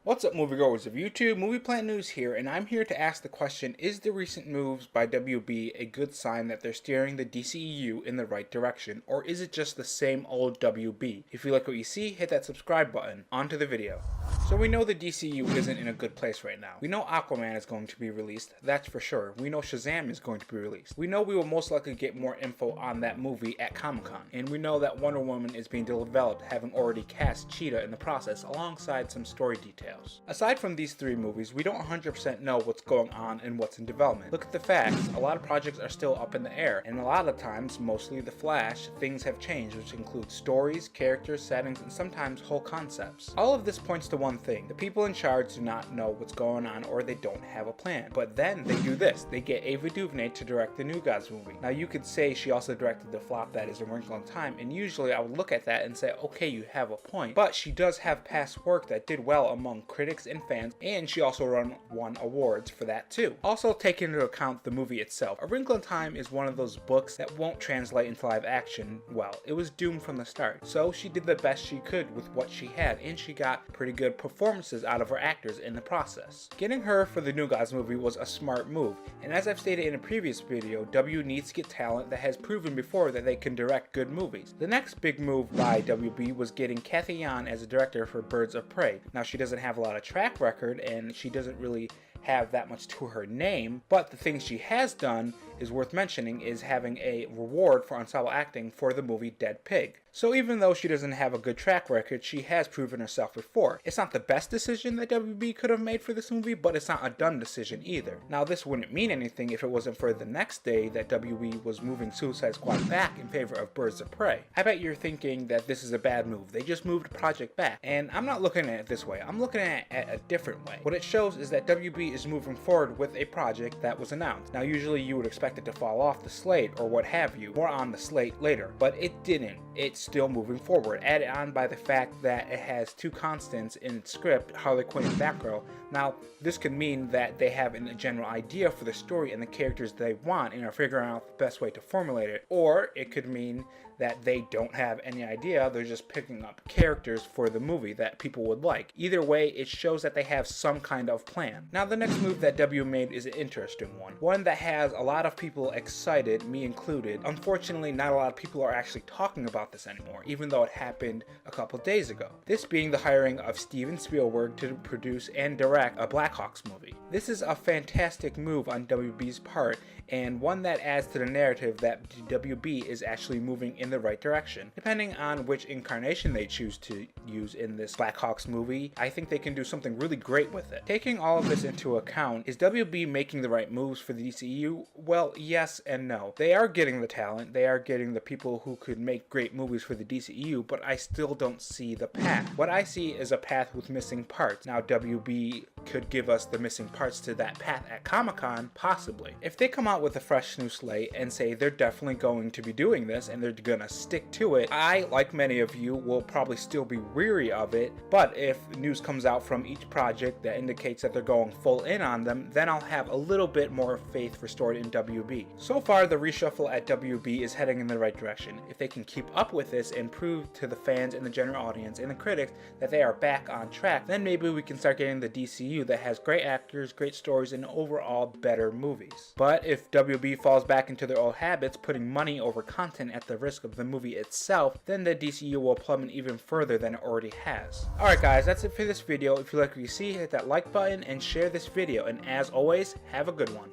What's up, moviegoers of YouTube? Movie Planet News here, and I'm here to ask the question, is the recent moves by WB a good sign that they're steering the DCEU in the right direction, or is it just the same old WB? If you like what you see, hit that subscribe button. On to the video. So we know the DCEU isn't in a good place right now. We know Aquaman is going to be released, that's for sure. We know Shazam is going to be released. We know we will most likely get more info on that movie at Comic-Con. And we know that Wonder Woman is being developed, having already cast Cheetah in the process alongside some story details. Aside from these three movies, we don't 100% know what's going on and what's in development. Look at the facts, a lot of projects are still up in the air, and a lot of times, mostly The Flash, things have changed, which includes stories, characters, settings, and sometimes whole concepts. All of this points to one thing: the people in charge do not know what's going on, or they don't have a plan. But then they do this: they get Ava DuVernay to direct the New Gods movie. Now you could say she also directed the flop that is A Wrinkle in Time, and usually I would look at that and say, okay, you have a point, but she does have past work that did well among critics and fans, and she also won awards for that too. Also, take into account the movie itself. A Wrinkle in Time is one of those books that won't translate into live action. Well, it was doomed from the start, so she did the best she could with what she had, and she got pretty good performances out of her actors in the process. Getting her for the New Gods movie was a smart move, and as I've stated in a previous video, W needs to get talent that has proven before that they can direct good movies. The next big move by WB was getting Cathy Yan as a director for Birds of Prey. Now, she doesn't have a lot of track record, and she doesn't really have that much to her name, but the thing she has done is worth mentioning is having a reward for ensemble acting for the movie Dead Pig. So even though she doesn't have a good track record, she has proven herself before. It's not the best decision that WB could have made for this movie, but it's not a dumb decision either. Now, this wouldn't mean anything if it wasn't for the next day that WB was moving Suicide Squad back in favor of Birds of Prey. I bet you're thinking that this is a bad move. They just moved the project back, and I'm not looking at it this way. I'm looking at it a different way. What it shows is that WB is moving forward with a project that was announced. Now, usually you would expect it to fall off the slate or what have you, more on the slate later, but it didn't. It's still moving forward, added on by the fact that it has two constants in its script, Harley Quinn and Batgirl. Now, this could mean that they have a general idea for the story and the characters they want and are figuring out the best way to formulate it, or it could mean that they don't have any idea, they're just picking up characters for the movie that people would like. Either way, it shows that they have some kind of plan. Now, the next move that W made is an interesting one that has a lot of people excited, me included. Unfortunately, not a lot of people are actually talking about this anymore, even though it happened a couple days ago. This being the hiring of Steven Spielberg to produce and direct a Blackhawks movie. This is a fantastic move on WB's part, and one that adds to the narrative that WB is actually moving in the right direction. Depending on which incarnation they choose to use in this Blackhawks movie, I think they can do something really great with it. Taking all of this into account, is WB making the right moves for the DCEU? Well, yes and no. They are getting the talent, they are getting the people who could make great movies for the DCEU, but I still don't see the path. What I see is a path with missing parts. Now, WB could give us the missing parts to that path at Comic-Con, possibly. If they come out with a fresh new slate and say they're definitely going to be doing this and they're gonna stick to it, I, like many of you, will probably still be weary of it, but if news comes out from each project that indicates that they're going full in on them, then I'll have a little bit more faith restored in WB. So far, the reshuffle at WB is heading in the right direction. If they can keep up with this and prove to the fans and the general audience and the critics that they are back on track, then maybe we can start getting the DCU that has great actors, great stories, and overall better movies. But if WB falls back into their old habits, putting money over content at the risk of the movie itself, then the DCU will plummet even further than it already has. Alright guys, that's it for this video. If you like what you see, hit that like button and share this video, and as always, have a good one.